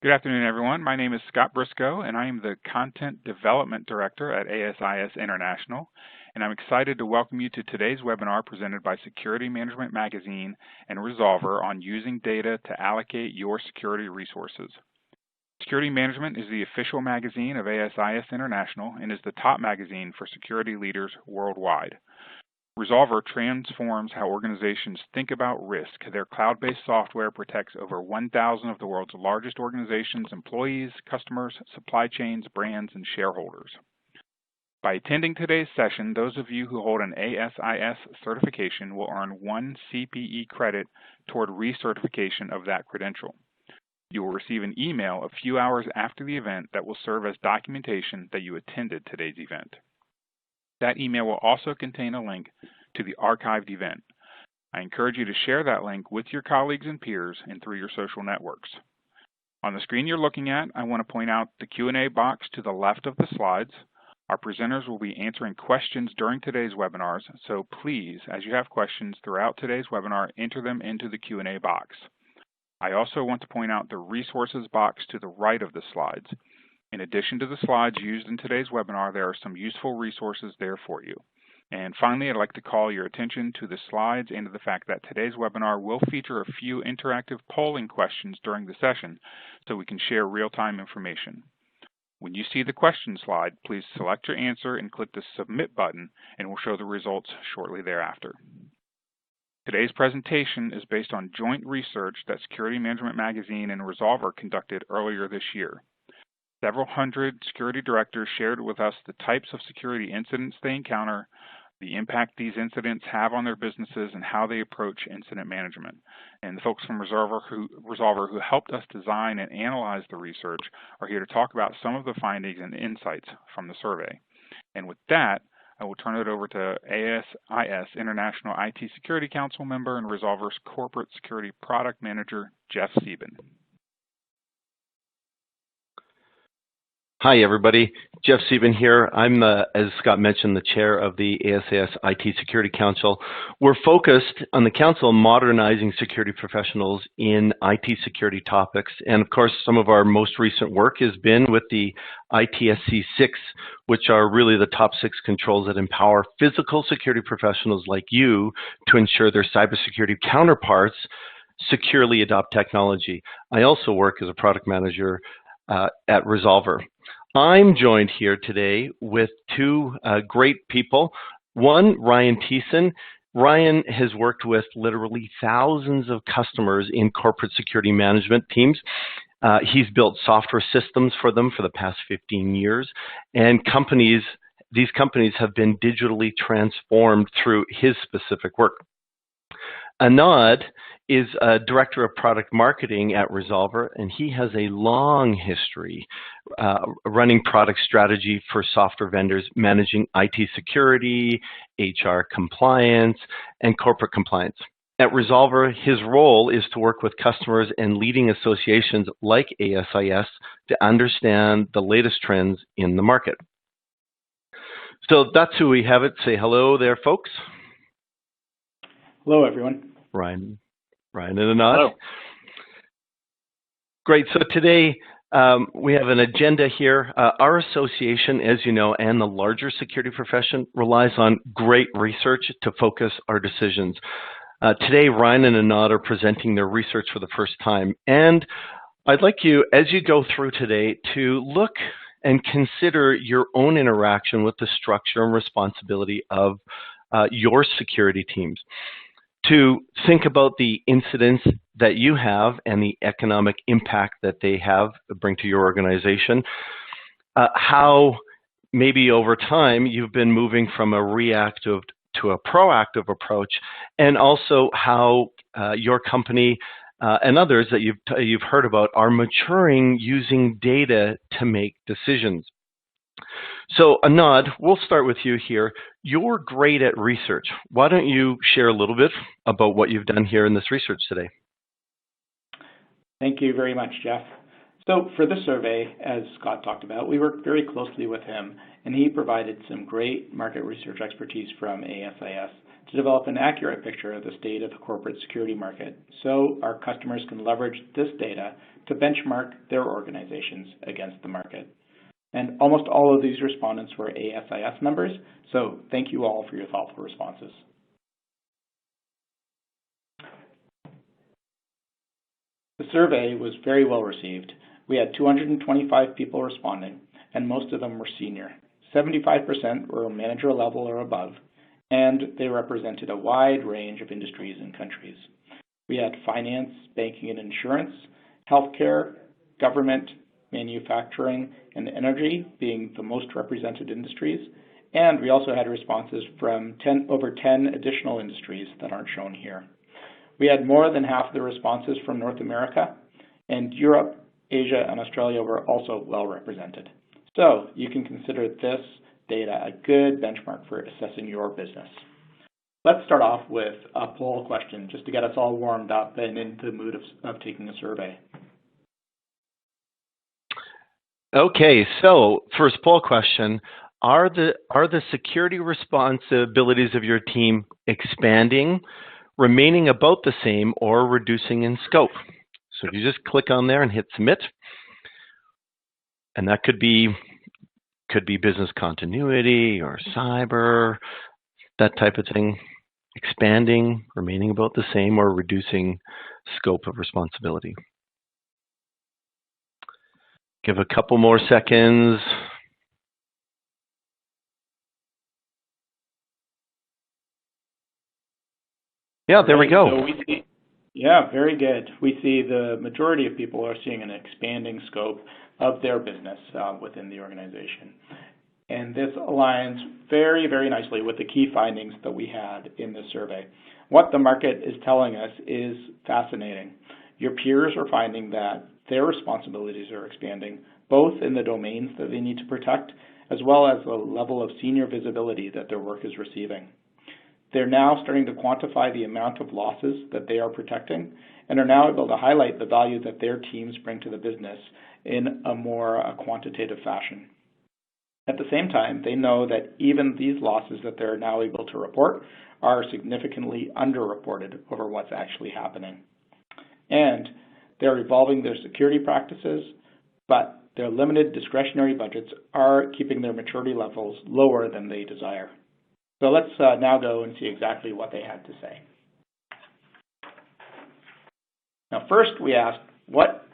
Good afternoon, everyone. My name is Scott Briscoe, and I am the Content Development Director at ASIS International, and I'm excited to welcome you to today's webinar presented by Security Management Magazine and Resolver on using data to allocate your security resources. Security Management is the official magazine of ASIS International and is the top magazine for security leaders worldwide. Resolver transforms how organizations think about risk. Their cloud-based software protects over 1,000 of the world's largest organizations' employees, customers, supply chains, brands, and shareholders. By attending today's session, those of you who hold an ASIS certification will earn 1 CPE credit toward recertification of that credential. You will receive an email a few hours after the event that will serve as documentation that you attended today's event. That email will also contain a link to the archived event. I encourage you to share that link with your colleagues and peers and through your social networks. On the screen you're looking at, I want to point out the Q&A box to the left of the slides. Our presenters will be answering questions during today's webinars, so please, as you have questions throughout today's webinar, enter them into the Q&A box. I also want to point out the resources box to the right of the slides. In addition to the slides used in today's webinar, there are some useful resources there for you. And finally, I'd like to call your attention to the slides and to the fact that today's webinar will feature a few interactive polling questions during the session so we can share real-time information. When you see the question slide, please select your answer and click the Submit button, and we'll show the results shortly thereafter. Today's presentation is based on joint research that Security Management Magazine and Resolver conducted earlier this year. Several hundred security directors shared with us the types of security incidents they encounter, the impact these incidents have on their businesses, and how they approach incident management. And the folks from Resolver who helped us design and analyze the research are here to talk about some of the findings and insights from the survey. And with that, I will turn it over to ASIS International IT Security Council member and Resolver's Corporate Security Product Manager, Jeff Sieben. Hi, everybody. Jeff Sieben here. I'm, as Scott mentioned, the chair of the ASIS IT Security Council. We're focused on the council modernizing security professionals in IT security topics. And of course, some of our most recent work has been with the ITSC 6, which are really the top 6 controls that empower physical security professionals like you to ensure their cybersecurity counterparts securely adopt technology. I also work as a product manager at Resolver. I'm joined here today with two great people. One, Ryan Thiessen. Ryan has worked with literally thousands of customers in corporate security management teams. He's built software systems for them for the past 15 years, and these companies have been digitally transformed through his specific work. Anand is a director of product marketing at Resolver, and he has a long history running product strategy for software vendors, managing IT security, HR compliance, and corporate compliance. At Resolver, his role is to work with customers and leading associations like ASIS to understand the latest trends in the market. So that's who we have it. Say hello there, folks. Hello, everyone. Ryan and Anand. Hello. Great. So today we have an agenda here. Our association, as you know, and the larger security profession relies on great research to focus our decisions. Today, Ryan and Anand are presenting their research for the first time. And I'd like you, as you go through today, to look and consider your own interaction with the structure and responsibility of your security teams. To think about the incidents that you have and the economic impact that they bring to your organization, how maybe over time you've been moving from a reactive to a proactive approach, and also how your company and others that you've heard about are maturing using data to make decisions. So Anand, we'll start with you here. You're great at research. Why don't you share a little bit about what you've done here in this research today? Thank you very much, Jeff. So for this survey, as Scott talked about, we worked very closely with him, and he provided some great market research expertise from ASIS to develop an accurate picture of the state of the corporate security market so our customers can leverage this data to benchmark their organizations against the market. And almost all of these respondents were ASIS members, so thank you all for your thoughtful responses. The survey was very well received. We had 225 people responding, and most of them were senior. 75% were manager level or above, and they represented a wide range of industries and countries. We had finance, banking and insurance, healthcare, government, manufacturing, and energy being the most represented industries, and we also had responses from over 10 additional industries that aren't shown here. We had more than half of the responses from North America, and Europe, Asia, and Australia were also well represented. So you can consider this data a good benchmark for assessing your business. Let's start off with a poll question just to get us all warmed up and into the mood of taking a survey. Okay, so first poll question, are the security responsibilities of your team expanding, remaining about the same, or reducing in scope? So if you just click on there and hit submit, and that could be business continuity or cyber, that type of thing, expanding, remaining about the same, or reducing scope of responsibility. Give a couple more seconds. Yeah, there we go. So we see, yeah, very good. We see the majority of people are seeing an expanding scope of their business within the organization. And this aligns very, very nicely with the key findings that we had in this survey. What the market is telling us is fascinating. Your peers are finding that their responsibilities are expanding, both in the domains that they need to protect, as well as the level of senior visibility that their work is receiving. They're now starting to quantify the amount of losses that they are protecting, and are now able to highlight the value that their teams bring to the business in a more quantitative fashion. At the same time, they know that even these losses that they're now able to report are significantly underreported over what's actually happening. And they're evolving their security practices, but their limited discretionary budgets are keeping their maturity levels lower than they desire. So let's now go and see exactly what they had to say. Now, first we asked, what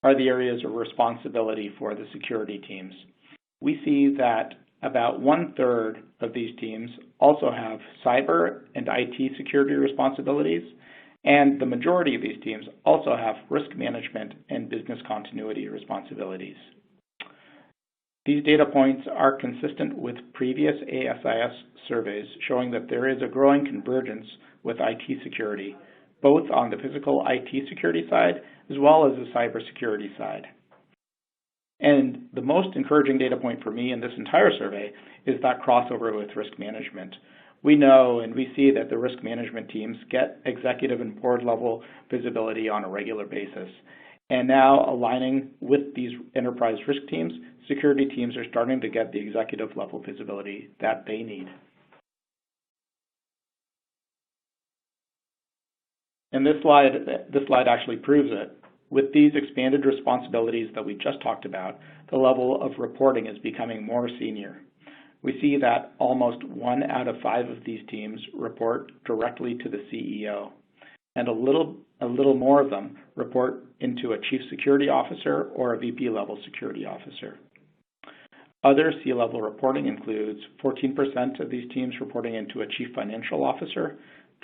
are the areas of responsibility for the security teams? We see that about 1/3 of these teams also have cyber and IT security responsibilities, and the majority of these teams also have risk management and business continuity responsibilities. These data points are consistent with previous ASIS surveys showing that there is a growing convergence with IT security, both on the physical IT security side as well as the cybersecurity side. And the most encouraging data point for me in this entire survey is that crossover with risk management. We know and we see that the risk management teams get executive and board level visibility on a regular basis. And now aligning with these enterprise risk teams, security teams are starting to get the executive level visibility that they need. And this slide actually proves it. With these expanded responsibilities that we just talked about, the level of reporting is becoming more senior. We see that almost 1 out of 5 of these teams report directly to the CEO, and a little more of them report into a chief security officer or a VP level security officer. Other C-level reporting includes 14% of these teams reporting into a chief financial officer,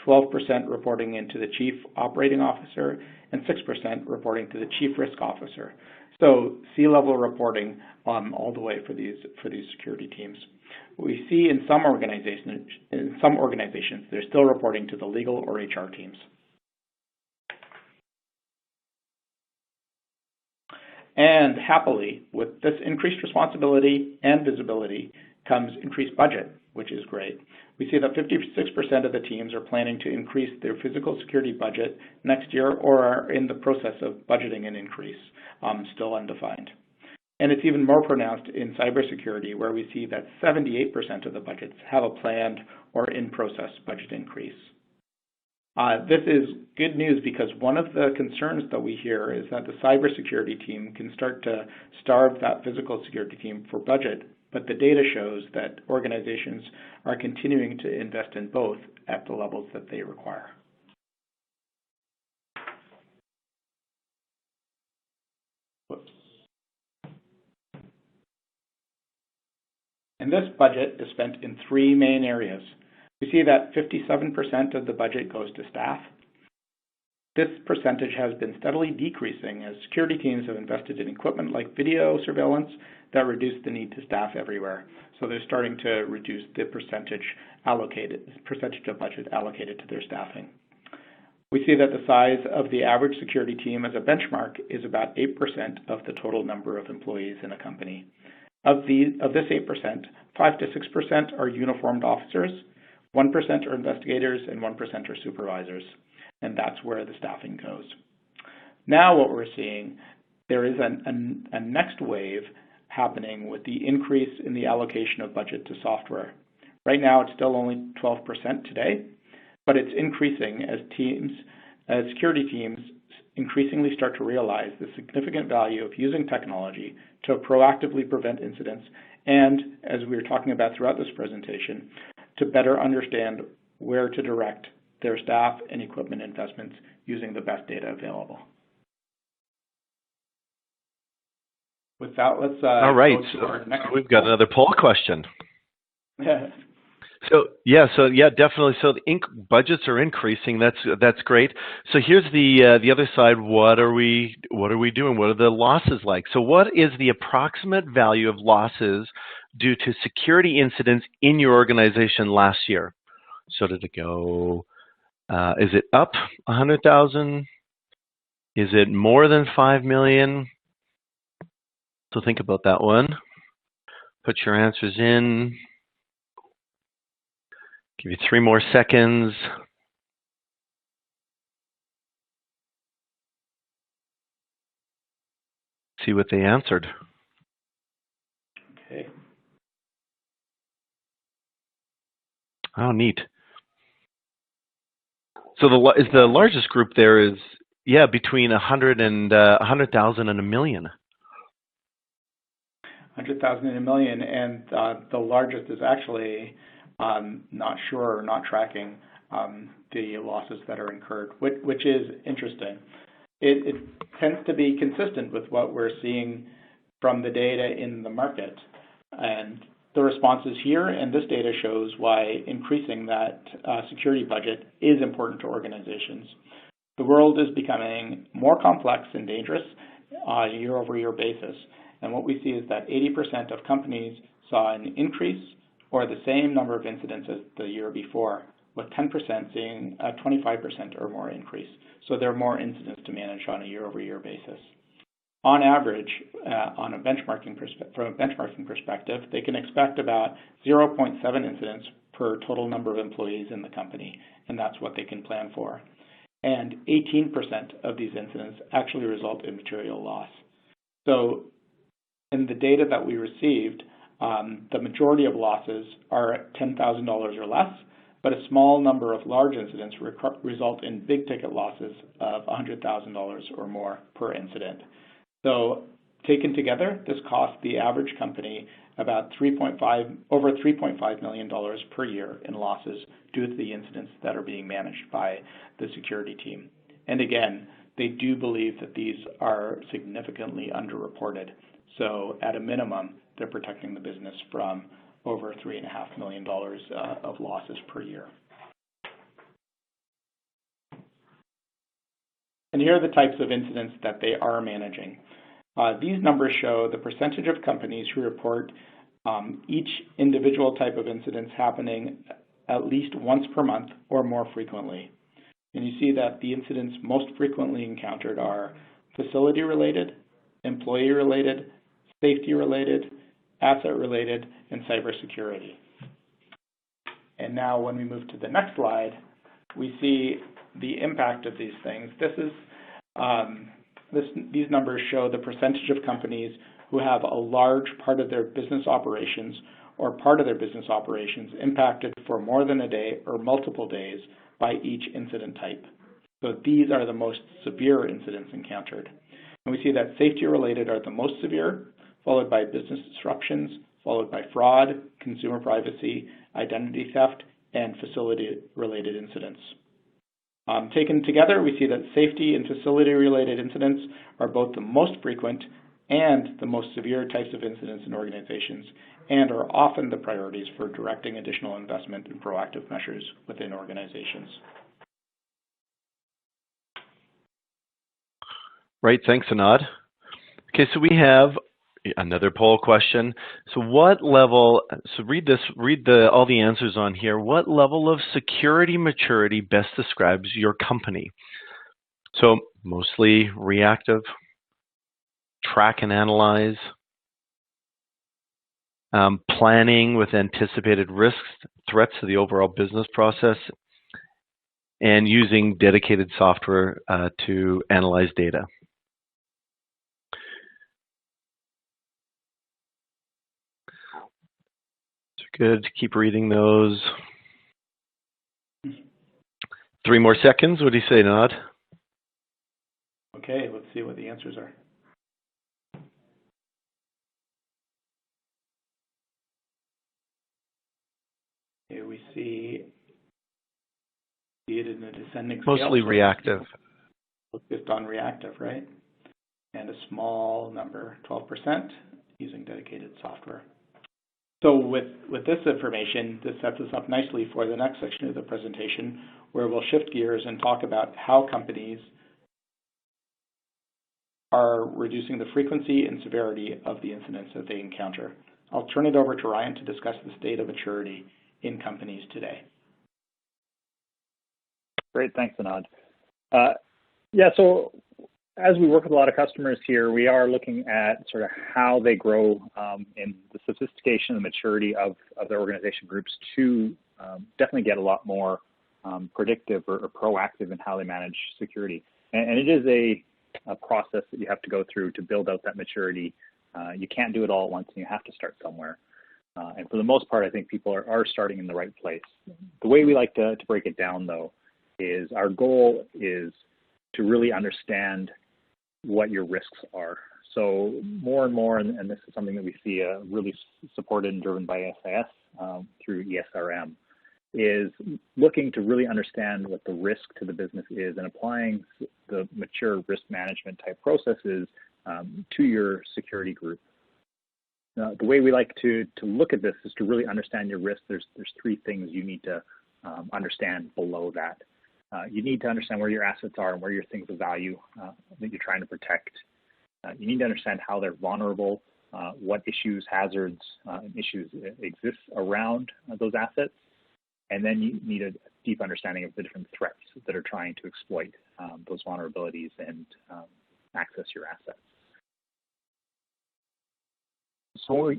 12% reporting into the chief operating officer, and 6% reporting to the chief risk officer. So C-level reporting all the way for these security teams. We see in some organizations they're still reporting to the legal or HR teams. And happily, with this increased responsibility and visibility comes increased budget, which is great. We see that 56% of the teams are planning to increase their physical security budget next year or are in the process of budgeting an increase, still undefined. And it's even more pronounced in cybersecurity, where we see that 78% of the budgets have a planned or in-process budget increase. This is good news because one of the concerns that we hear is that the cybersecurity team can start to starve that physical security team for budget, but the data shows that organizations are continuing to invest in both at the levels that they require. Whoops. And this budget is spent in three main areas. We see that 57% of the budget goes to staff. This percentage has been steadily decreasing as security teams have invested in equipment like video surveillance that reduce the need to staff everywhere. So they're starting to reduce the percentage of budget allocated to their staffing. We see that the size of the average security team as a benchmark is about 8% of the total number of employees in a company. Of this 8%, 5 to 6% are uniformed officers, 1% are investigators, and 1% are supervisors. And that's where the staffing goes. Now what we're seeing, there is a next wave happening with the increase in the allocation of budget to software. Right now it's still only 12% today, but it's increasing as security teams increasingly start to realize the significant value of using technology to proactively prevent incidents and, as we were talking about throughout this presentation, to better understand where to direct their staff and equipment investments using the best data available. With that, let's all right. go to our next we've got another poll question. Yeah. So definitely. So the budgets are increasing. That's great. So here's the other side. What are we doing? What are the losses like? So what is the approximate value of losses due to security incidents in your organization last year? So did it go? Is it up 100,000? Is it more than 5 million? So think about that one. Put your answers in. Give you 3 more seconds. See what they answered. Okay. Oh, neat. So the largest group there is, between 100,000 and 1 million. 100,000 and 1 million, and the largest is actually not sure or not tracking the losses that are incurred, which is interesting. It tends to be consistent with what we're seeing from the data in the market. And the responses here, and this data shows why increasing that security budget is important to organizations. The world is becoming more complex and dangerous on a year-over-year basis. And what we see is that 80% of companies saw an increase or the same number of incidents as the year before, with 10% seeing a 25% or more increase. So there are more incidents to manage on a year-over-year basis. On average, from a benchmarking perspective, they can expect about 0.7 incidents per total number of employees in the company, and that's what they can plan for. And 18% of these incidents actually result in material loss. So in the data that we received, the majority of losses are $10,000 or less, but a small number of large incidents result in big ticket losses of $100,000 or more per incident. So taken together, this costs the average company about over $3.5 million per year in losses due to the incidents that are being managed by the security team. And again, they do believe that these are significantly underreported. So at a minimum, they're protecting the business from over $3.5 million of losses per year. And here are the types of incidents that they are managing. These numbers show the percentage of companies who report each individual type of incidents happening at least once per month or more frequently. And you see that the incidents most frequently encountered are facility-related, employee-related, safety-related, asset-related, and cybersecurity. And now when we move to the next slide, we see the impact of these things. This these numbers show the percentage of companies who have a large part of their business operations or part of their business operations impacted for more than a day or multiple days by each incident type. So these are the most severe incidents encountered. And we see that safety-related are the most severe, followed by business disruptions, followed by fraud, consumer privacy, identity theft, and facility-related incidents. Taken together, we see that safety and facility-related incidents are both the most frequent and the most severe types of incidents in organizations, and are often the priorities for directing additional investment in proactive measures within organizations. Right, thanks, Anand. Okay, so we have another poll question. So what level, so read all the answers on here. What level of security maturity best describes your company? So mostly reactive, track and analyze, planning with anticipated risks, threats to the overall business process, and using dedicated software to analyze data. Good, keep reading those. 3 more seconds, what do you say, Nod? Okay, let's see what the answers are. Here we see it in a descending scale. Mostly reactive. Focused on reactive, right? And a small number, 12%, using dedicated software. So with this information, this sets us up nicely for the next section of the presentation, where we'll shift gears and talk about how companies are reducing the frequency and severity of the incidents that they encounter. I'll turn it over to Ryan to discuss the state of maturity in companies today. Great, thanks, Anand. Yeah, so as we work with a lot of customers here, we are looking at sort of how they grow in the sophistication and maturity of their organization groups to definitely get a lot more predictive or proactive in how they manage security. And it is a process that you have to go through to build out that maturity. You can't do it all at once, and you have to start somewhere. And for the most part, I think people are starting in the right place. The way we like to break it down, though, is our goal is to really understand what your risks are. So more and more, and this is something that we see really supported and driven by ASIS through ESRM, is looking to really understand what the risk to the business is and applying the mature risk management type processes to your security group. The way we like to look at this is to really understand your risk. There's 3 things you need to understand below that. You need to understand where your assets are and where your things of value that you're trying to protect. You need to understand how they're vulnerable, what issues, hazards, and issues exist around those assets. And then you need a deep understanding of the different threats that are trying to exploit those vulnerabilities and access your assets. So with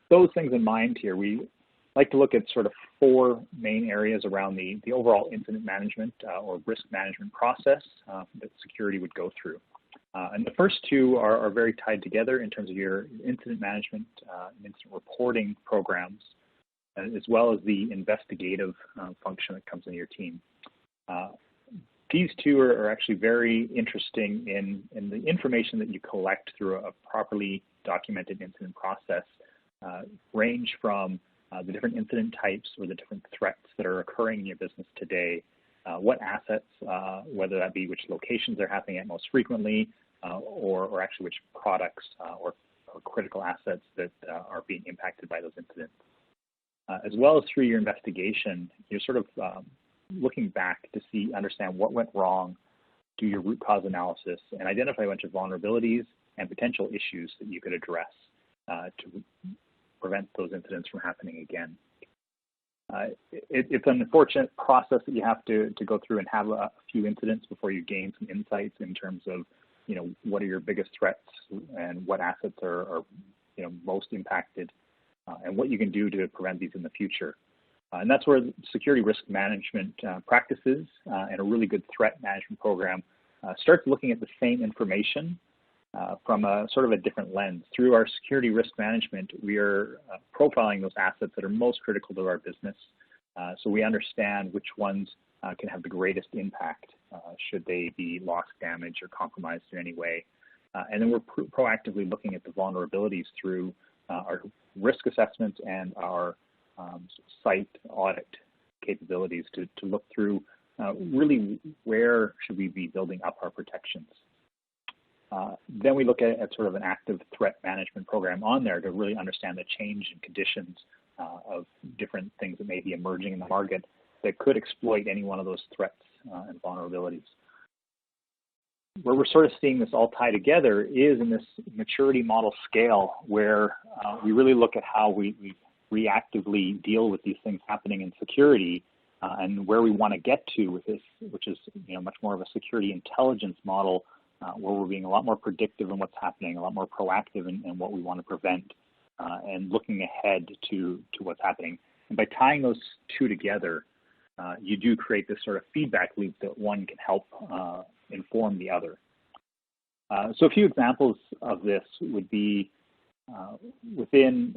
those things in mind here, we like to look at sort of 4 main areas around the overall incident management or risk management process that security would go through. And the first 2 are very tied together in terms of your incident management and incident reporting programs, as well as the investigative function that comes in your team. These 2 are actually very interesting in the information that you collect through a properly documented incident process, range from the different incident types or the different threats that are occurring in your business today, what assets, whether that be which locations they're happening at most frequently, or actually which products or critical assets that are being impacted by those incidents. As well as through your investigation, you're sort of looking back to understand what went wrong, do your root cause analysis, and identify a bunch of vulnerabilities and potential issues that you could address to prevent those incidents from happening again. It's an unfortunate process that you have to go through and have a few incidents before you gain some insights in terms of, what are your biggest threats and what assets are most impacted, and what you can do to prevent these in the future. And that's where security risk management practices and a really good threat management program starts looking at the same information from a sort of a different lens. Through our security risk management, we are profiling those assets that are most critical to our business, so we understand which ones can have the greatest impact should they be lost, damaged, or compromised in any way. And then we're proactively looking at the vulnerabilities through our risk assessments and our site audit capabilities to look through really where should we be building up our protections. Then we look at sort of an active threat management program on there to really understand the change in conditions of different things that may be emerging in the market that could exploit any one of those threats and vulnerabilities. Where we're sort of seeing this all tie together is in this maturity model scale, where we really look at how we reactively deal with these things happening in security, and where we want to get to with this, which is much more of a security intelligence model, where we're being a lot more predictive in what's happening, a lot more proactive in what we want to prevent, and looking ahead to what's happening. And by tying those two together, you do create this sort of feedback loop that one can help inform the other. So a few examples of this would be within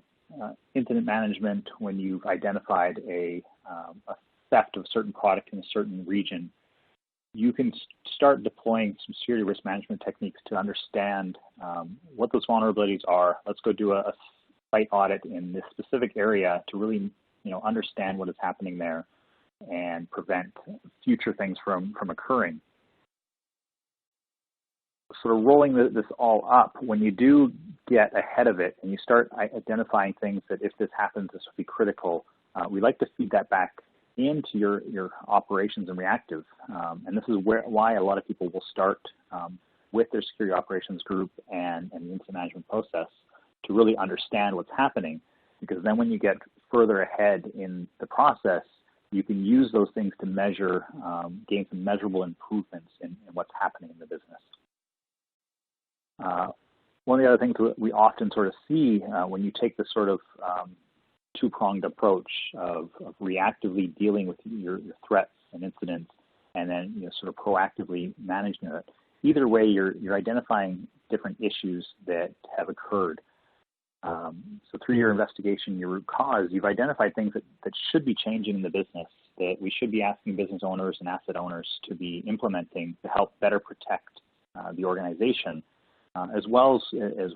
incident management. When you've identified a theft of a certain product in a certain region, you can start deploying some security risk management techniques to understand what those vulnerabilities are. Let's go do a site audit in this specific area to really understand what is happening there and prevent future things from occurring. Sort of rolling this all up, when you do get ahead of it and you start identifying things that if this happens, this will be critical, we like to feed that back into your operations and reactive. And this is why a lot of people will start with their security operations group and the incident management process to really understand what's happening, because then when you get further ahead in the process, you can use those things to measure, gain some measurable improvements in what's happening in the business. One of the other things that we often sort of see when you take this sort of two-pronged approach of reactively dealing with your threats and incidents, and then sort of proactively managing it. Either way, you're identifying different issues that have occurred. So through your investigation, your root cause, you've identified things that should be changing in the business, that we should be asking business owners and asset owners to be implementing to help better protect the organization, as well as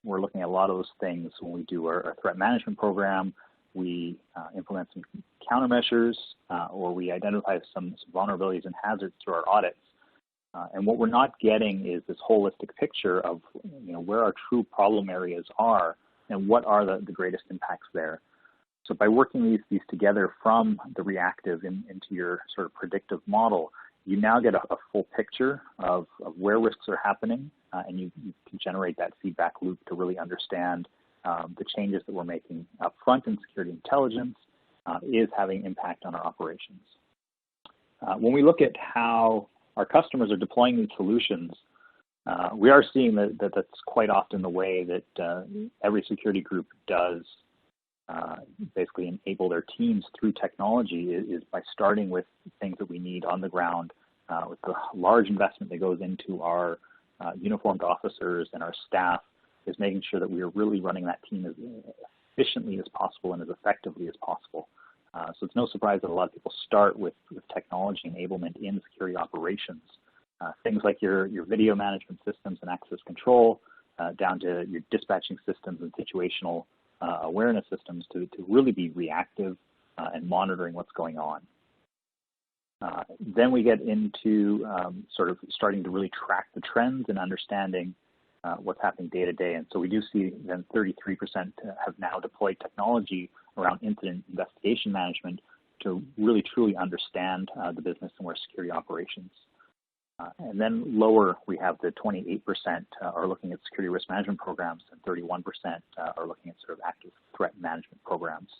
we're looking at a lot of those things when we do our threat management program. We implement some countermeasures, or we identify some vulnerabilities and hazards through our audits. And what we're not getting is this holistic picture of where our true problem areas are and what are the greatest impacts there. So by working these together from the reactive into your sort of predictive model, you now get a full picture of where risks are happening, and you can generate that feedback loop to really understand the changes that we're making up front in security intelligence is having impact on our operations. When we look at how our customers are deploying these solutions, we are seeing that that's quite often the way that every security group does basically enable their teams through technology is by starting with things that we need on the ground, with the large investment that goes into our uniformed officers and our staff, is making sure that we are really running that team as efficiently as possible and as effectively as possible. So it's no surprise that a lot of people start with technology enablement in security operations. Things like your video management systems and access control, down to your dispatching systems and situational awareness systems to really be reactive and monitoring what's going on. Then we get into sort of starting to really track the trends and understanding what's happening day to day. And so we do see then 33% have now deployed technology around incident investigation management to really truly understand the business and where security operations. And then lower, we have the 28% are looking at security risk management programs, and 31% are looking at sort of active threat management programs.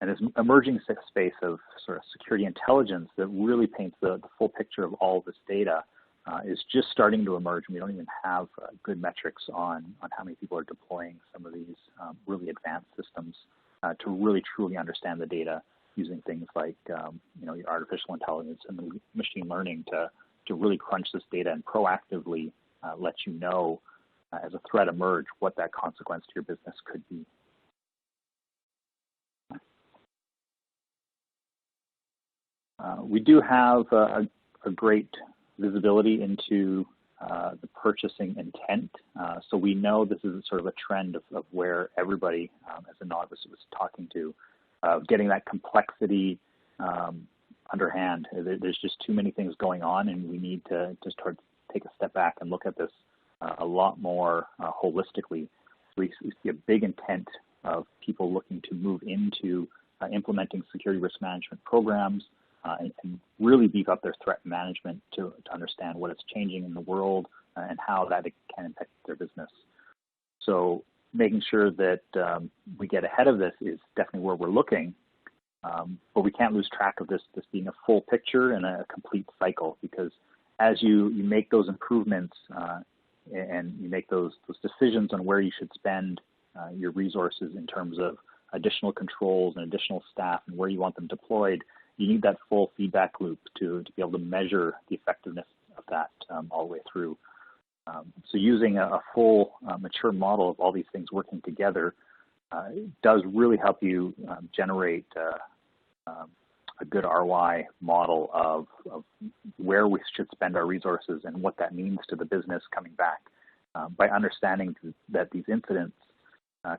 And this emerging space of sort of security intelligence that really paints the full picture of all of this data is just starting to emerge. We don't even have good metrics on how many people are deploying some of these really advanced systems to really truly understand the data using things like your artificial intelligence and machine learning to really crunch this data and proactively let you know as a threat emerge what that consequence to your business could be. We do have a great visibility into the purchasing intent. So we know this is sort of a trend of where everybody, as a novice, was talking to, getting that complexity underhand. There's just too many things going on, and we need to start take a step back and look at this a lot more holistically. We see a big intent of people looking to move into implementing security risk management programs and really beef up their threat management to understand what is changing in the world and how that can impact their business. So making sure that we get ahead of this is definitely where we're looking, but we can't lose track of this being a full picture and a complete cycle, because as you make those improvements and you make those decisions on where you should spend your resources in terms of additional controls and additional staff and where you want them deployed, you need that full feedback loop to be able to measure the effectiveness of that all the way through. So using a full mature model of all these things working together does really help you generate a good ROI model of where we should spend our resources and what that means to the business coming back by understanding that these incidents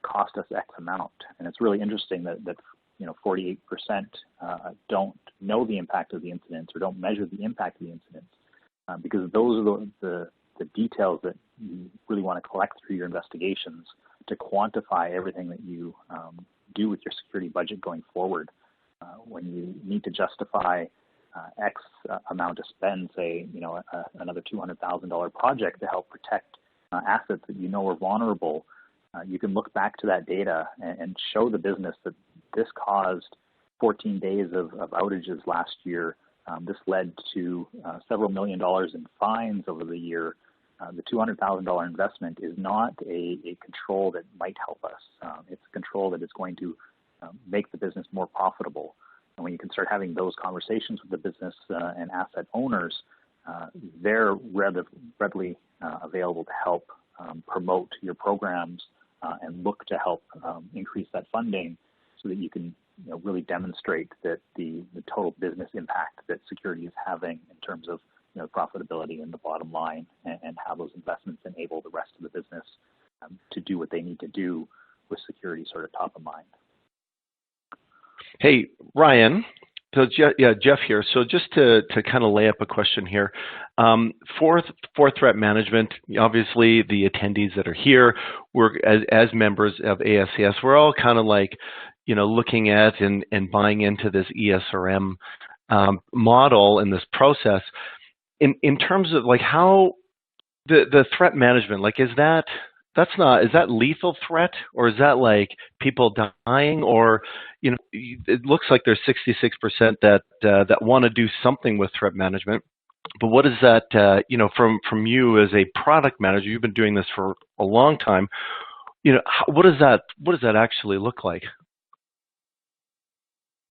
cost us X amount. And it's really interesting that 48% don't know the impact of the incidents or don't measure the impact of the incidents because those are the details that you really want to collect through your investigations to quantify everything that you do with your security budget going forward. When you need to justify X amount to spend, say, another $200,000 project to help protect assets that you know are vulnerable, you can look back to that data and show the business that this caused 14 days of outages last year. This led to several $1 million in fines over the year. The $200,000 investment is not a control that might help us. It's a control that is going to make the business more profitable. And when you can start having those conversations with the business and asset owners, they're readily available to help promote your programs and look to help increase that funding so that you can really demonstrate that the total business impact that security is having in terms of profitability and the bottom line, and how those investments enable the rest of the business to do what they need to do with security sort of top of mind. Hey, Ryan. So Jeff here. So just to kind of lay up a question here, for threat management, obviously the attendees that are here, we're as members of ASIS, we're all kind of like, looking at and buying into this ESRM model and this process. In terms of like how the threat management, like is that lethal threat, or is that like people dying, or it looks like there's 66% that want to do something with threat management, but what is that from you as a product manager? You've been doing this for a long time. What does that actually look like?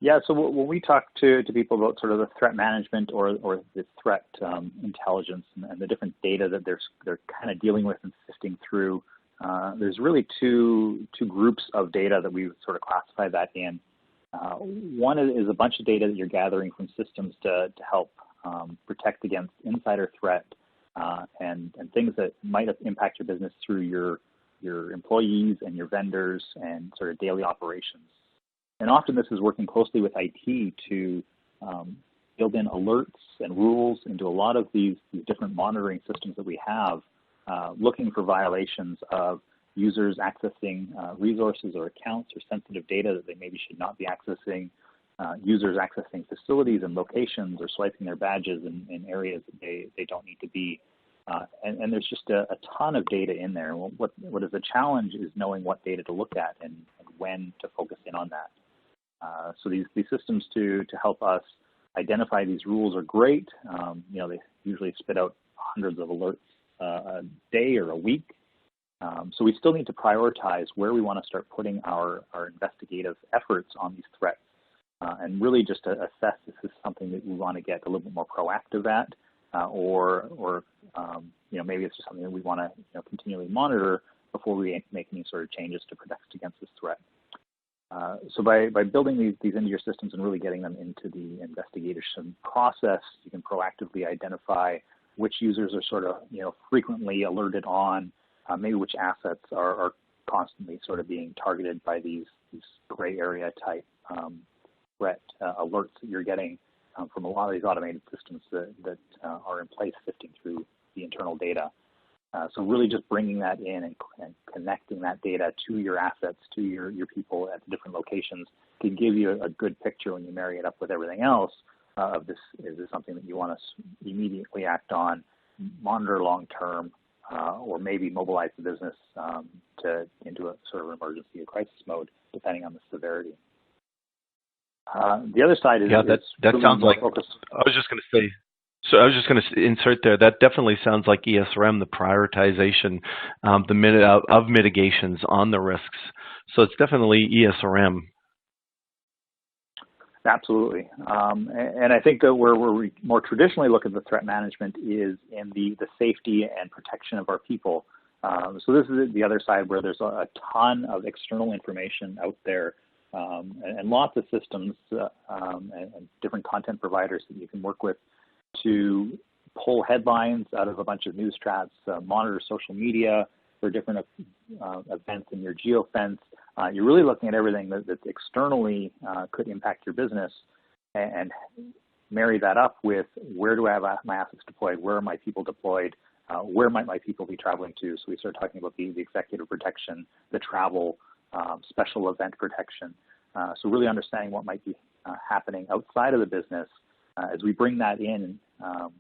Yeah, so when we talk to people about sort of the threat management or the threat intelligence and the different data that they're kind of dealing with and sifting through, there's really two groups of data that we sort of classify that in. One is a bunch of data that you're gathering from systems to help protect against insider threat and things that might impact your business through your employees and your vendors and sort of daily operations. And often this is working closely with IT to build in alerts and rules into a lot of these different monitoring systems that we have, looking for violations of users accessing resources or accounts or sensitive data that they maybe should not be accessing, users accessing facilities and locations or swiping their badges in areas that they don't need to be. And there's just a ton of data in there. What is the challenge is knowing what data to look at and when to focus in on that. So these systems to help us identify these rules are great. They usually spit out hundreds of alerts a day or a week. So we still need to prioritize where we want to start putting our investigative efforts on these threats and really just to assess if this is something that we want to get a little bit more proactive at or maybe it's just something that we want to continually monitor before we make any sort of changes to protect against this threat. So by building these into your systems and really getting them into the investigation process, you can proactively identify which users are sort of frequently alerted on, maybe which assets are constantly sort of being targeted by these gray area type threat alerts that you're getting from a lot of these automated systems that are in place sifting through the internal data. So really just bringing that in and connecting that data to your assets, to your people at the different locations can give you a good picture when you marry it up with everything else of this. Is this something that you want to immediately act on, monitor long term, or maybe mobilize the business into a sort of emergency or crisis mode, depending on the severity. The other side is that really sounds like focused. I was just going to say. So I was just going to insert there. That definitely sounds like ESRM, the prioritization, of mitigations on the risks. So it's definitely ESRM. Absolutely, and I think that where we more traditionally look at the threat management is in the safety and protection of our people. So this is the other side where there's a ton of external information out there, and lots of systems and different content providers that you can work with to pull headlines out of a bunch of news tracks, monitor social media for different events in your geofence. You're really looking at everything that externally could impact your business and marry that up with where do I have my assets deployed, where are my people deployed, where might my people be traveling to. So we start talking about the executive protection, the travel, special event protection. So really understanding what might be happening outside of the business. As we bring that in,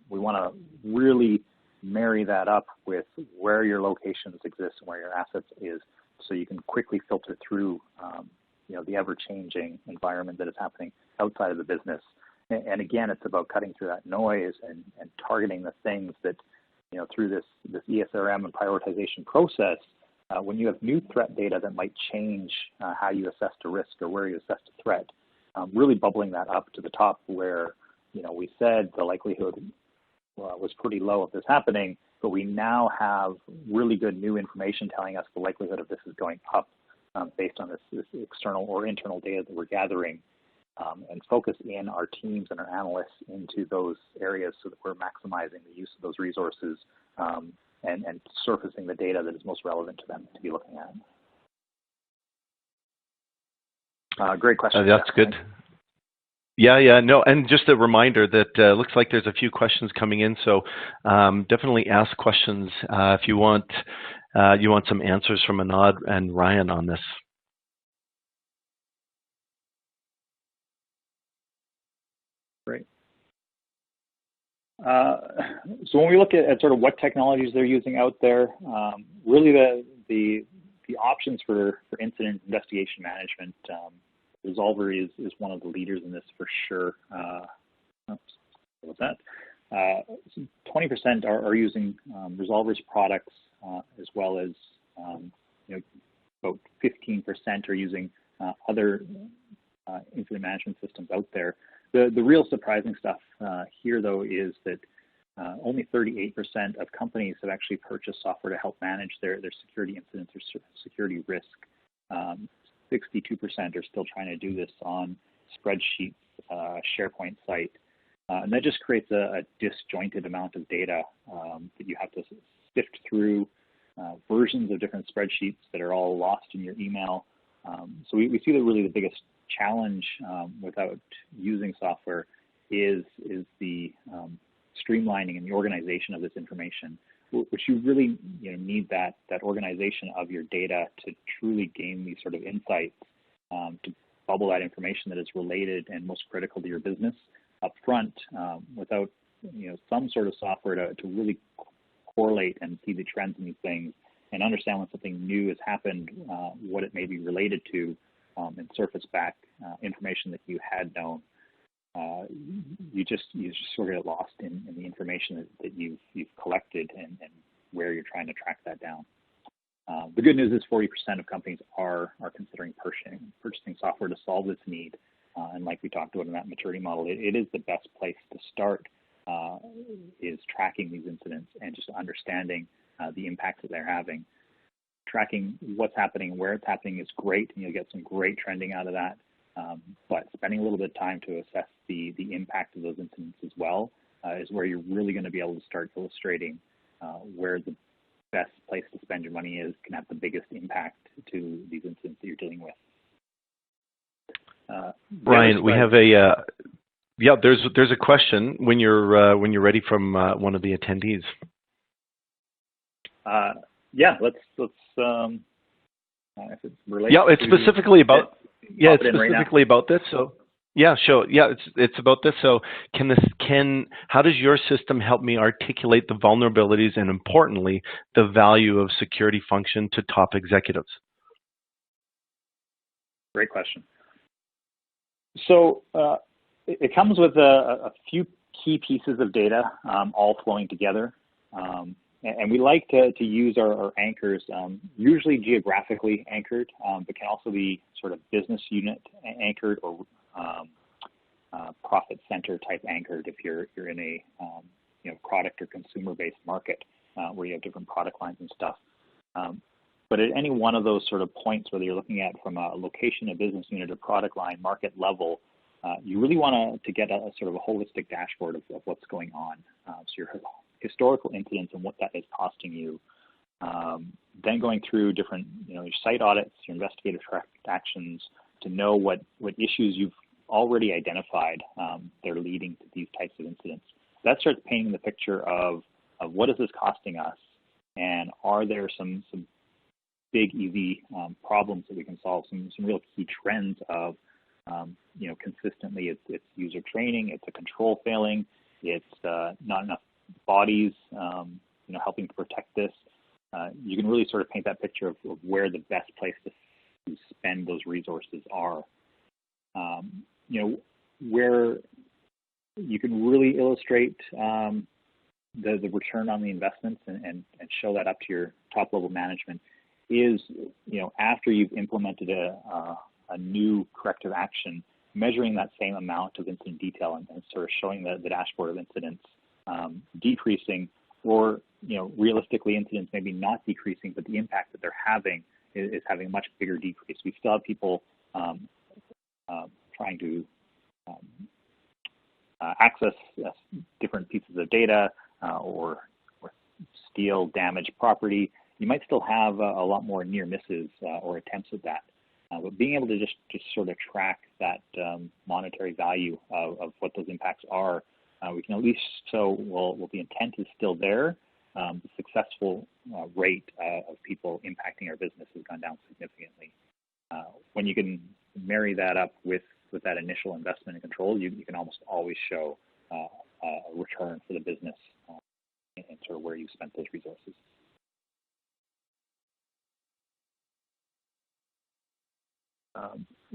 we want to really marry that up with where your locations exist and where your assets is, so you can quickly filter through, the ever-changing environment that is happening outside of the business. And again, it's about cutting through that noise and targeting the things that, through this ESRM and prioritization process, when you have new threat data that might change how you assess the risk or where you assess the threat, really bubbling that up to the top where we said the likelihood was pretty low of this happening, but we now have really good new information telling us the likelihood of this is going up based on this external or internal data that we're gathering, and focus in our teams and our analysts into those areas so that we're maximizing the use of those resources and surfacing the data that is most relevant to them to be looking at. Great question. That's good. Yeah, no, and just a reminder that looks like there's a few questions coming in, so definitely ask questions if you want some answers from Anand and Ryan on this. Great. So when we look at sort of what technologies they're using out there, really the options for incident investigation management, Resolver is one of the leaders in this for sure. What was that? 20% are using Resolver's products, as well as about 15% are using other incident management systems out there. The real surprising stuff here, though, is that only 38% of companies have actually purchased software to help manage their security incidents or security risk. 62% are still trying to do this on spreadsheets, SharePoint site. And that just creates a disjointed amount of data that you have to sift through, versions of different spreadsheets that are all lost in your email. So we see that really the biggest challenge without using software is the streamlining and the organization of this information, which you really need that organization of your data to truly gain these sort of insights, to bubble that information that is related and most critical to your business up front, without some sort of software to really correlate and see the trends in these things and understand when something new has happened, what it may be related to, and surface back information that you had known. You just sort of get lost in the information that you've collected and where you're trying to track that down. The good news is 40% of companies are considering purchasing software to solve this need. And like we talked about in that maturity model, it is the best place to start is tracking these incidents and just understanding the impacts that they're having. Tracking what's happening, where it's happening is great, and you'll get some great trending out of that. But spending a little bit of time to assess the impact of those incidents as well is where you're really going to be able to start illustrating where the best place to spend your money is, can have the biggest impact to these incidents that you're dealing with. Brian, we have a there's a question when you're ready from one of the attendees. Yeah, let's if it relates it's specifically about about this. So yeah, sure. Yeah, it's about this. So how does your system help me articulate the vulnerabilities and, importantly, the value of security function to top executives? Great question. So it comes with a few key pieces of data all flowing together. And we like to use our anchors, usually geographically anchored, but can also be sort of business unit anchored or profit center type anchored if you're in a product or consumer based market where you have different product lines and stuff. But at any one of those sort of points, whether you're looking at from a location, a business unit, or product line, market level, you really want to get a sort of a holistic dashboard of what's going on. So your historical incidents and what that is costing you. Then going through different, your site audits, your investigative actions to know what issues you've already identified that are leading to these types of incidents. That starts painting the picture of what is this costing us, and are there some big, easy problems that we can solve, some real key trends of, consistently it's user training, it's a control failing, it's not enough bodies, helping to protect this. You can really sort of paint that picture of where the best place to spend those resources are. Where you can really illustrate the return on the investments and show that up to your top level management is, after you've implemented a new corrective action, measuring that same amount of incident detail and sort of showing the dashboard of incidents decreasing, or realistically incidents maybe not decreasing, but the impact that they're having is having a much bigger decrease. We still have people trying to access different pieces of data or steal damaged property. You might still have a lot more near misses or attempts at that. But being able to just sort of track that monetary value of what those impacts are, we can at least show, well, the intent is still there. The successful rate of people impacting our business has gone down significantly. When you can marry that up with that initial investment and control, you can almost always show a return for the business and sort of where you spent those resources.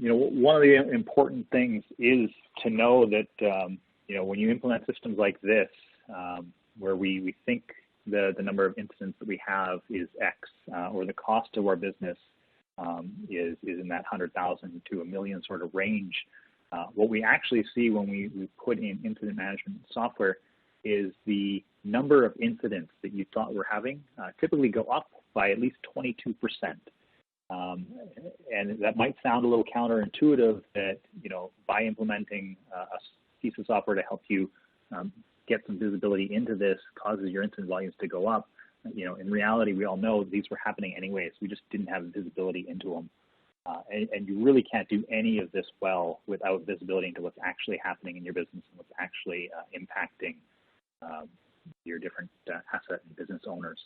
One of the important things is to know that when you implement systems like this, where we think the number of incidents that we have is X, or the cost of our business is in that 100,000 to $1 million sort of range. What we actually see when we put in incident management software is the number of incidents that you thought were having typically go up by at least 22%. And that might sound a little counterintuitive that, by implementing a piece of software to help you get some visibility into this causes your incident volumes to go up. In reality, we all know these were happening anyways. We just didn't have visibility into them. And you really can't do any of this well without visibility into what's actually happening in your business and what's actually impacting your different asset and business owners.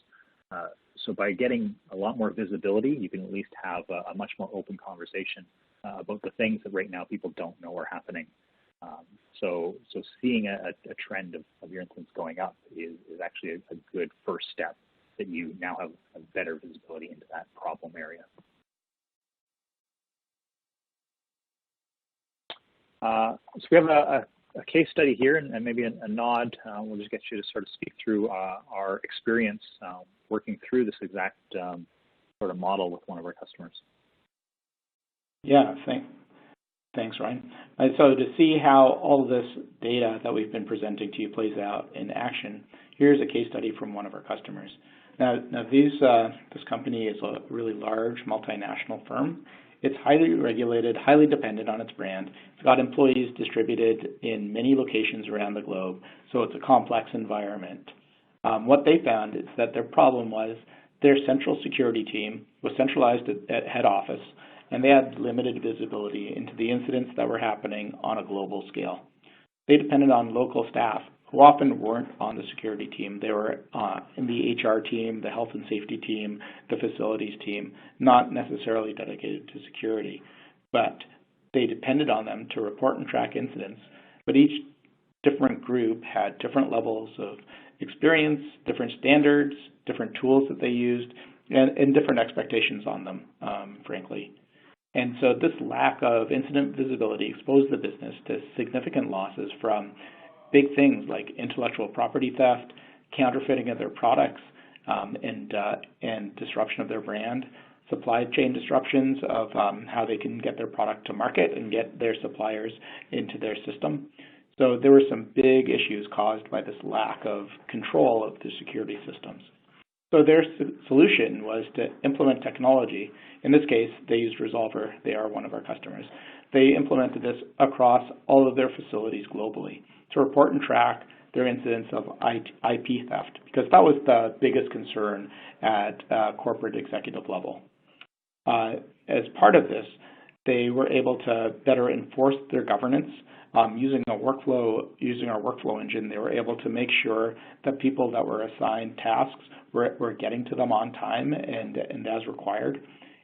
So by getting a lot more visibility, you can at least have a much more open conversation about the things that right now people don't know are happening. So seeing a trend of your incidents going up is actually a good first step, that you now have a better visibility into that problem area. So we have a case study here, and maybe a nod. We'll just get you to sort of speak through our experience working through this exact sort of model with one of our customers. Yeah, Thanks, Ryan. So to see how all this data that we've been presenting to you plays out in action, here's a case study from one of our customers. Now this company is a really large multinational firm. It's highly regulated, highly dependent on its brand. It's got employees distributed in many locations around the globe, so it's a complex environment. What they found is that their problem was their central security team was centralized at head office, and they had limited visibility into the incidents that were happening on a global scale. They depended on local staff who often weren't on the security team. They were in the HR team, the health and safety team, the facilities team, not necessarily dedicated to security. But they depended on them to report and track incidents. But each different group had different levels of experience, different standards, different tools that they used, and different expectations on them, frankly. And so this lack of incident visibility exposed the business to significant losses from big things like intellectual property theft, counterfeiting of their products, and disruption of their brand, supply chain disruptions of how they can get their product to market and get their suppliers into their system. So there were some big issues caused by this lack of control of the security systems. So their solution was to implement technology. In this case, they used Resolver. They are one of our customers. They implemented this across all of their facilities globally to report and track their incidents of IP theft, because that was the biggest concern at corporate executive level. As part of this, they were able to better enforce their governance. Using our workflow engine, they were able to make sure that people that were assigned tasks were getting to them on time and as required.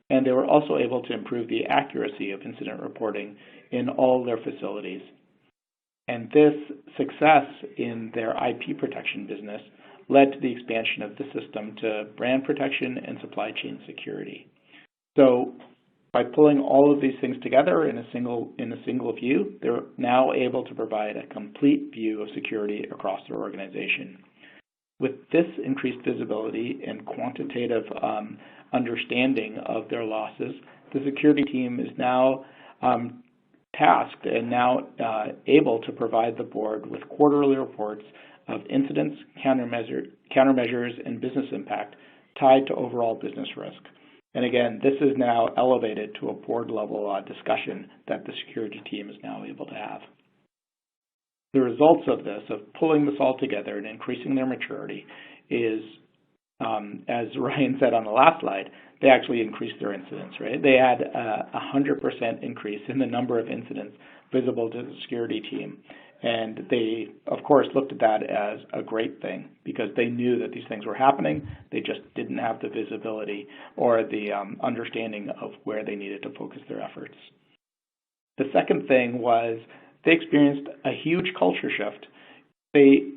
And they were also able to improve the accuracy of incident reporting in all their facilities. And this success in their IP protection business led to the expansion of the system to brand protection and supply chain security. So by pulling all of these things together in a single view, they're now able to provide a complete view of security across their organization. With this increased visibility and quantitative understanding of their losses, the security team is now tasked and now able to provide the board with quarterly reports of incidents, countermeasures, and business impact tied to overall business risk. And again, this is now elevated to a board-level discussion that the security team is now able to have. The results of this, of pulling this all together and increasing their maturity, is, as Ryan said on the last slide, they actually increased their incidents, right? They had a 100% increase in the number of incidents visible to the security team. And they, of course, looked at that as a great thing because they knew that these things were happening. They just didn't have the visibility or the understanding of where they needed to focus their efforts. The second thing was they experienced a huge culture shift. They,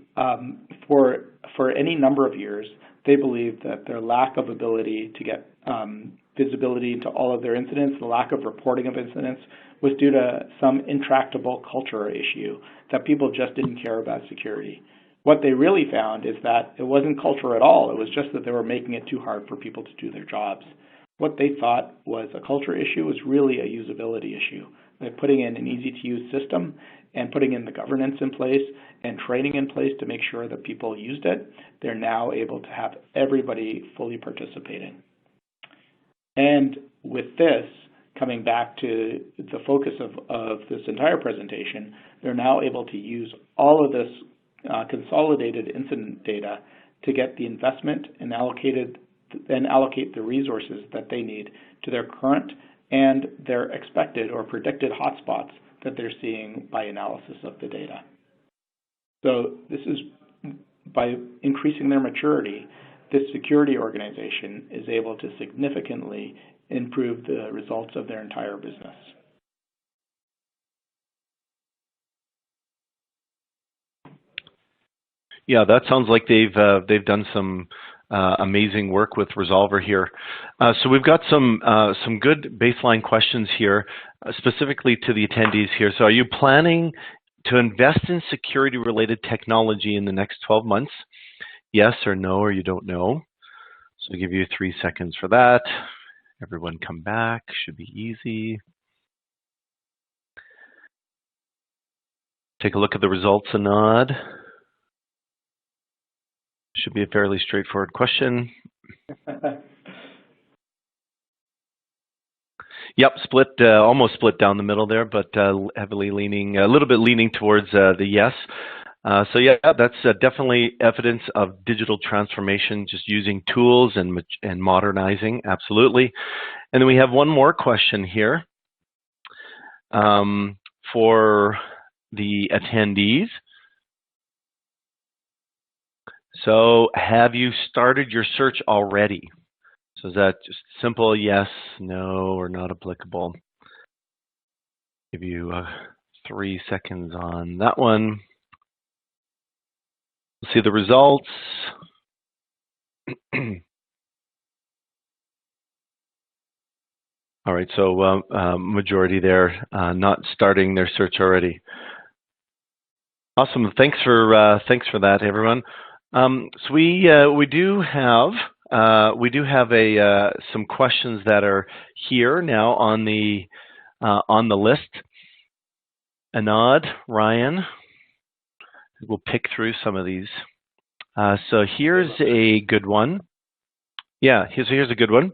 for any number of years, they believed that their lack of ability to get visibility into all of their incidents, the lack of reporting of incidents, was due to some intractable culture issue that people just didn't care about security. What they really found is that it wasn't culture at all. It was just that they were making it too hard for people to do their jobs. What they thought was a culture issue was really a usability issue. By putting in an easy-to-use system and putting in the governance in place and training in place to make sure that people used it, they're now able to have everybody fully participating. And with this, coming back to the focus of this entire presentation, they're now able to use all of this consolidated incident data to get the investment and allocate the resources that they need to their current and their expected or predicted hotspots that they're seeing by analysis of the data. So this is, by increasing their maturity, this security organization is able to significantly improve the results of their entire business. Yeah, that sounds like they've done some amazing work with Resolver here. So we've got some good baseline questions here, specifically to the attendees here. So are you planning to invest in security-related technology in the next 12 months? Yes or no, or you don't know. So I'll give you 3 seconds for that. Everyone come back, should be easy. take a look at the results, Anand. Should be a fairly straightforward question. Yep, split, almost split down the middle there, but heavily leaning, a little bit leaning towards the yes. So yeah, that's definitely evidence of digital transformation, just using tools and modernizing, absolutely. And then we have one more question here for the attendees. So have you started your search already? So is that just simple yes, no, or not applicable? Give you 3 seconds on that one. We'll see the results. All right, so majority there not starting their search already. Awesome, thanks for that, everyone. So we do have some questions that are here now on the list. Anand, Ryan, we'll pick through some of these. So here's a good one. Yeah, here's a good one.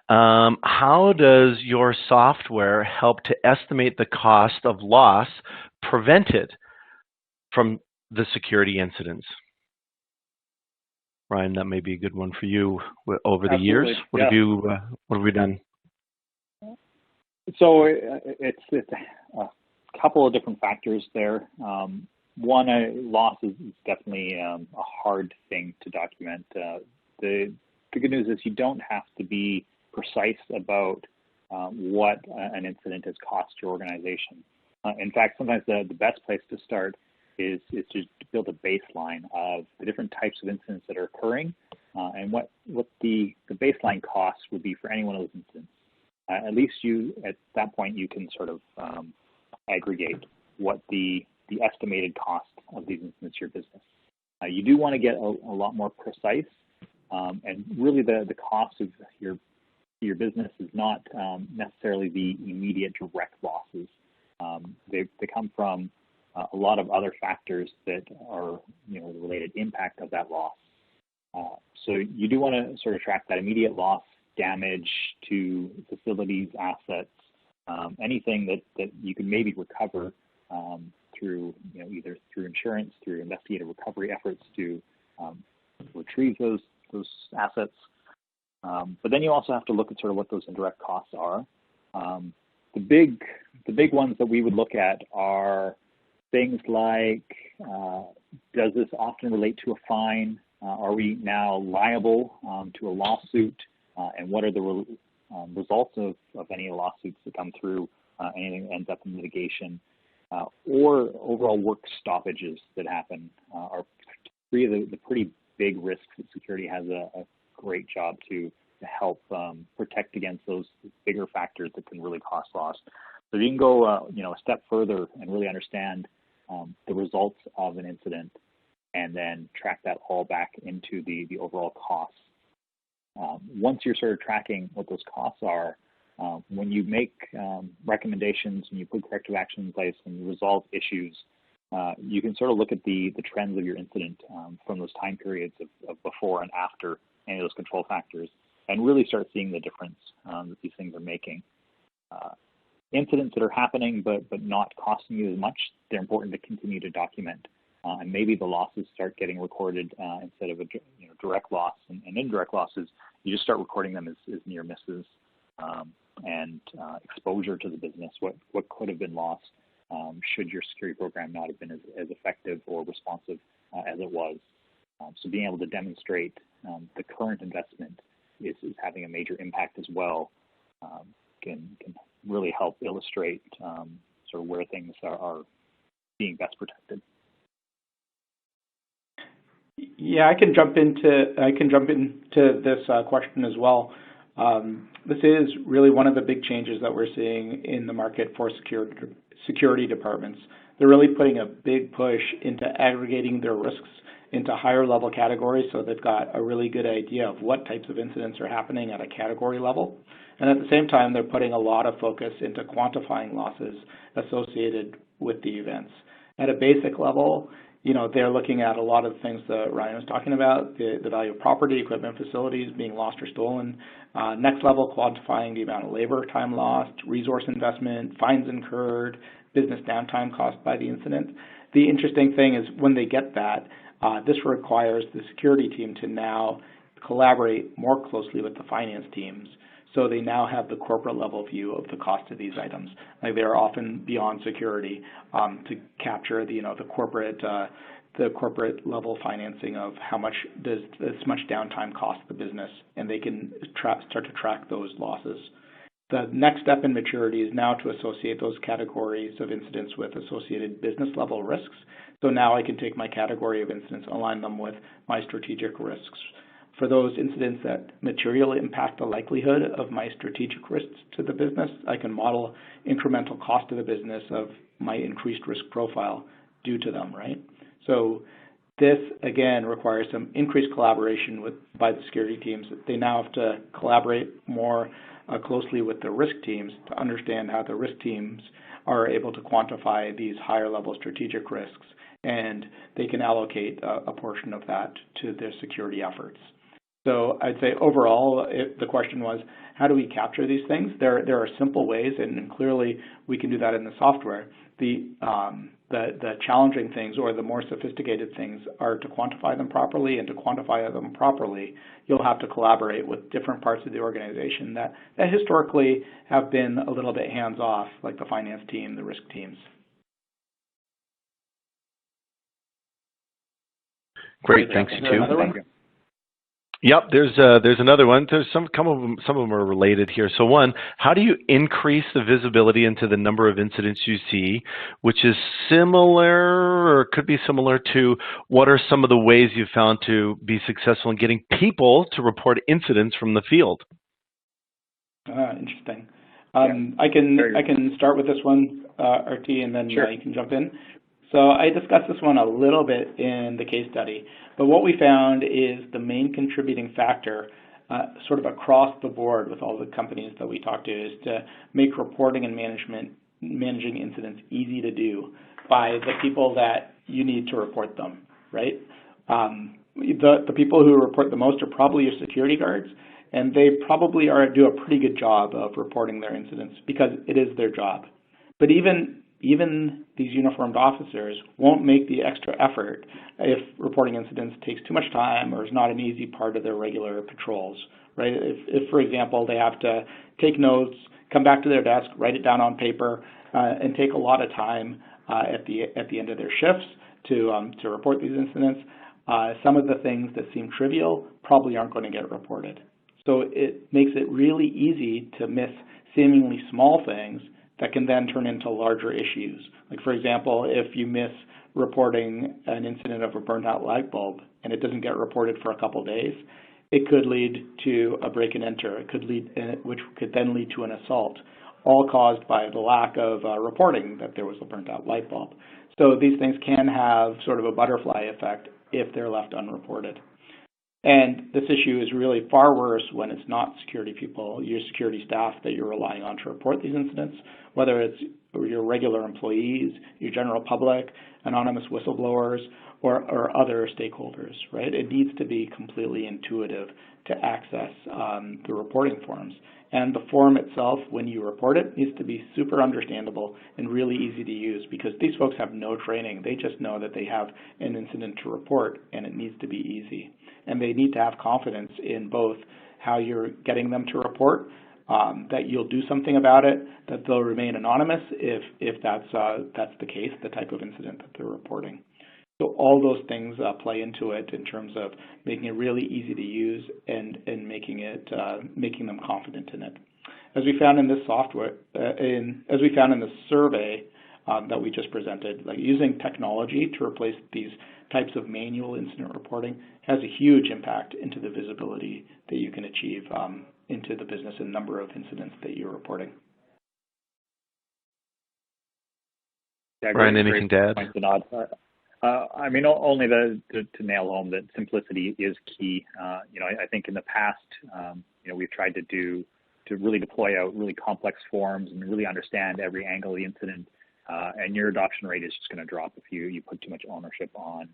How does your software help to estimate the cost of loss prevented from the security incidents? Ryan, that may be a good one for you. Over the years, what have we done? So it's a couple of different factors there. One, loss is definitely a hard thing to document. The good news is you don't have to be precise about what an incident has cost your organization. In fact, sometimes the best place to start is to build a baseline of the different types of incidents that are occurring and what the baseline costs would be for any one of those incidents. At least at that point, you can sort of aggregate what the estimated cost of these incidents to your business. You do want to get a lot more precise, and really the cost of your business is not necessarily the immediate direct losses. They come from a lot of other factors that are the related impact of that loss. So you do want to sort of track that immediate loss, damage to facilities, assets, anything that you can maybe recover through either through insurance, through investigative recovery efforts to retrieve those assets. But then you also have to look at sort of what those indirect costs are. The big ones that we would look at are things like, does this often relate to a fine? Are we now liable to a lawsuit? And what are the results of any lawsuits that come through? Anything that ends up in litigation? Or overall work stoppages that happen are three of the pretty big risks that security has a great job to help protect against those bigger factors that can really cause loss. So you can go a step further and really understand the results of an incident and then track that all back into the overall costs. Once you're sort of tracking what those costs are, when you make recommendations and you put corrective action in place and you resolve issues, you can sort of look at the trends of your incident from those time periods of before and after any of those control factors and really start seeing the difference that these things are making. Incidents that are happening but not costing you as much, they're important to continue to document. And maybe the losses start getting recorded instead of a direct loss and indirect losses. You just start recording them as near misses and exposure to the business. What could have been lost should your security program not have been as effective or responsive as it was. So being able to demonstrate the current investment is having a major impact as well can really help illustrate sort of where things are being best protected. Yeah, I can jump into this question as well. This is really one of the big changes that we're seeing in the market for security departments. They're really putting a big push into aggregating their risks into higher level categories, so they've got a really good idea of what types of incidents are happening at a category level. And at the same time, they're putting a lot of focus into quantifying losses associated with the events. At a basic level, they're looking at a lot of the things that Ryan was talking about, the value of property, equipment, facilities being lost or stolen. Next level, quantifying the amount of labor time lost, resource investment, fines incurred, business downtime caused by the incident. The interesting thing is when they get that, this requires the security team to now collaborate more closely with the finance teams. So they now have the corporate level view of the cost of these items. Like they're often beyond security to capture the corporate level financing of how much does this much downtime cost the business, and they can start to track those losses. The next step in maturity is now to associate those categories of incidents with associated business level risks. So now I can take my category of incidents, align them with my strategic risks. For those incidents that materially impact the likelihood of my strategic risks to the business, I can model incremental cost to the business of my increased risk profile due to them, right? So this, again, requires some increased collaboration by the security teams. They now have to collaborate more closely with the risk teams to understand how the risk teams are able to quantify these higher level strategic risks, and they can allocate a portion of that to their security efforts. So I'd say overall, the question was, how do we capture these things? There are simple ways, and clearly we can do that in the software. The challenging things or the more sophisticated things are to quantify them properly, and to quantify them properly, you'll have to collaborate with different parts of the organization that historically have been a little bit hands-off, like the finance team, the risk teams. Great, thanks you too. Another one? Yep, there's another one. There's some of them are related here. So one, how do you increase the visibility into the number of incidents you see, which is similar or could be similar to what are some of the ways you've found to be successful in getting people to report incidents from the field? Interesting. I can start with this one, RT, and then Sure. You can jump in. So I discussed this one a little bit in the case study, but what we found is the main contributing factor sort of across the board with all the companies that we talked to is to make reporting and managing incidents easy to do by the people that you need to report them, right? The people who report the most are probably your security guards, and they probably do a pretty good job of reporting their incidents because it is their job. But even these uniformed officers won't make the extra effort if reporting incidents takes too much time or is not an easy part of their regular patrols, right? If for example, they have to take notes, come back to their desk, write it down on paper, and take a lot of time at the end of their shifts to report these incidents, some of the things that seem trivial probably aren't going to get reported. So it makes it really easy to miss seemingly small things that can then turn into larger issues. Like for example, if you miss reporting an incident of a burned out light bulb and it doesn't get reported for a couple of days, it could lead to a break and enter. Which could then lead to an assault, all caused by the lack of reporting that there was a burnt out light bulb. So these things can have sort of a butterfly effect if they're left unreported. And this issue is really far worse when it's not security people, your security staff that you're relying on to report these incidents, whether it's your regular employees, your general public, anonymous whistleblowers, or other stakeholders, right? It needs to be completely intuitive to access the reporting forms. And the form itself, when you report it, needs to be super understandable and really easy to use because these folks have no training. They just know that they have an incident to report and it needs to be easy. And they need to have confidence in both how you're getting them to report, that you'll do something about it, that they'll remain anonymous if that's the case, the type of incident that they're reporting. So all those things play into it in terms of making it really easy to use and making them confident in it. As we found in this software, as we found in the survey that we just presented, like using technology to replace these types of manual incident reporting has a huge impact into the visibility that you can achieve into the business and number of incidents that you're reporting. Yeah, Ryan, anything to add? I mean, only to nail home that simplicity is key. I think in the past, we've tried to really deploy out really complex forms and really understand every angle of the incident. and your adoption rate is just going to drop if you put too much ownership on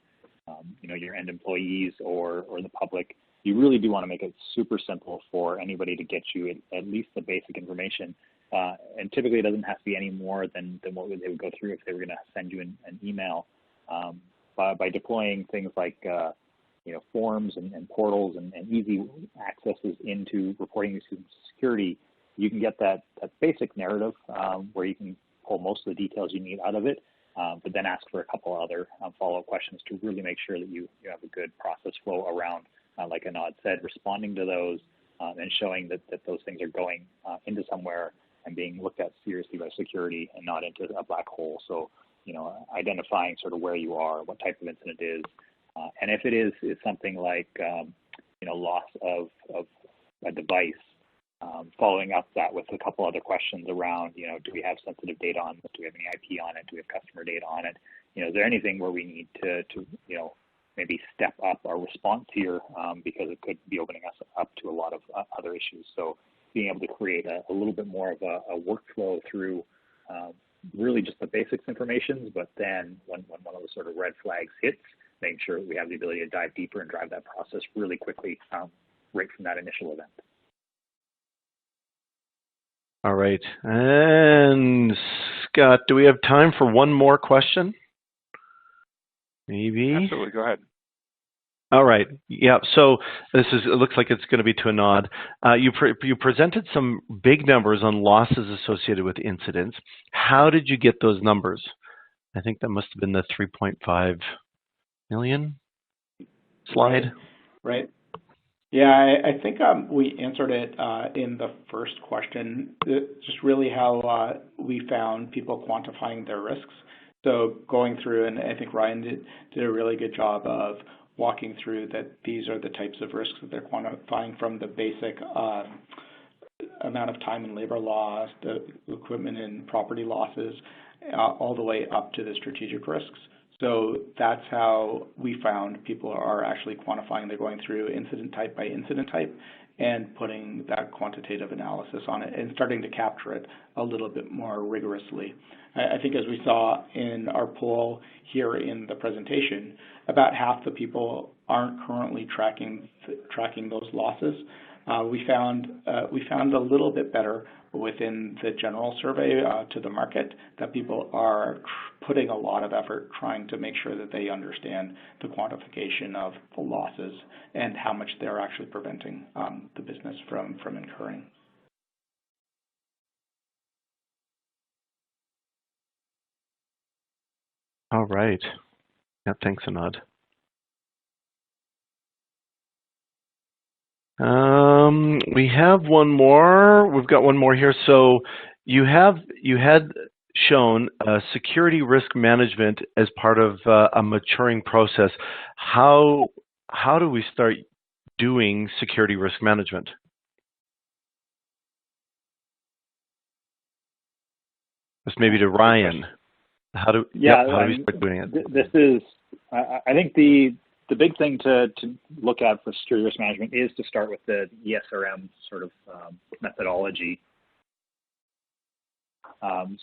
your end employees or the public. You really do want to make it super simple for anybody to get you at least the basic information. And typically it doesn't have to be any more than what they would go through if they were going to send you an email. By deploying things like forms and portals and easy accesses into reporting security, you can get that basic narrative where you can pull most of the details you need out of it, but then ask for a couple other follow-up questions to really make sure that you have a good process flow around, like Anad said, responding to those and showing that those things are going into somewhere and being looked at seriously by security and not into a black hole. So, identifying sort of where you are, what type of incident it is, and if it is something like, loss of a device, following up that with a couple other questions around, do we have sensitive data on it? Do we have any IP on it? Do we have customer data on it? Is there anything where we need to maybe step up our response here because it could be opening us up to a lot of other issues. So being able to create a little bit more of a workflow through really just the basics information, but then when one of the sort of red flags hits, making sure that we have the ability to dive deeper and drive that process really quickly right from that initial event. All right. And Scott, do we have time for one more question? Maybe. Absolutely. Go ahead. All right. Yeah. So it looks like it's going to be to Anad. You presented some big numbers on losses associated with incidents. How did you get those numbers? I think that must have been the 3.5 million slide. Right. Yeah, I think we answered it in the first question. Just really how we found people quantifying their risks. So going through, and I think Ryan did a really good job of walking through that these are the types of risks that they're quantifying, from the basic amount of time and labor loss, the equipment and property losses, all the way up to the strategic risks. So that's how we found people are actually quantifying. They're going through incident type by incident type and putting that quantitative analysis on it and starting to capture it a little bit more rigorously. I think, as we saw in our poll here in the presentation, about half the people aren't currently tracking those losses. We found a little bit better within the general survey to the market that people are putting a lot of effort trying to make sure that they understand the quantification of the losses and how much they're actually preventing the business from incurring. All right. Yeah, thanks, Anad. We have one more. We've got one more here. So you had shown security risk management as part of a maturing process. How do we start doing security risk management? This maybe to Ryan. How do we start doing it? This is, I think the big thing to look at for security risk management is to start with the ESRM sort of methodology.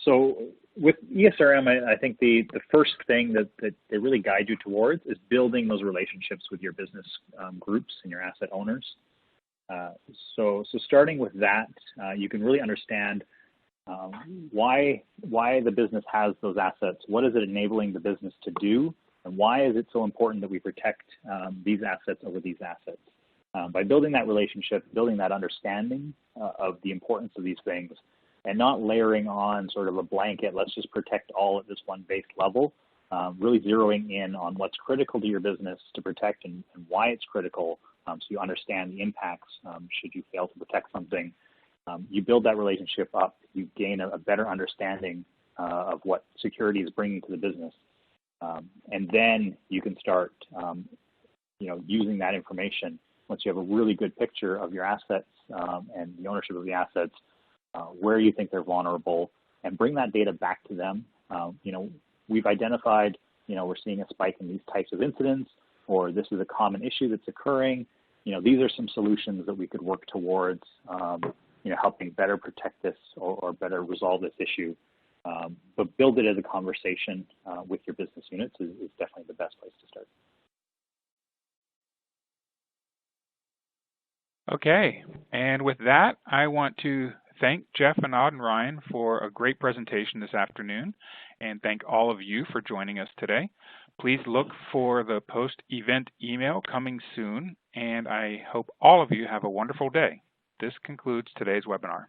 So with ESRM, I think the first thing that they really guide you towards is building those relationships with your business groups and your asset owners. So starting with that, you can really understand why the business has those assets. What is it enabling the business to do? And why is it so important that we protect these assets over these assets? By building that relationship, building that understanding of the importance of these things, and not layering on sort of a blanket, let's just protect all at this one base level, really zeroing in on what's critical to your business to protect and why it's critical, so you understand the impacts should you fail to protect something. You build that relationship up, you gain a better understanding of what security is bringing to the business. And then you can start, using that information once you have a really good picture of your assets and the ownership of the assets, where you think they're vulnerable, and bring that data back to them. We've identified, we're seeing a spike in these types of incidents, or this is a common issue that's occurring. These are some solutions that we could work towards, helping better protect this or better resolve this issue. but build it as a conversation with your business units is definitely the best place to start. Okay, and with that, I want to thank Jeff, Anand, and Ryan for a great presentation this afternoon, and thank all of you for joining us today. Please look for the post-event email coming soon, and I hope all of you have a wonderful day. This concludes today's webinar.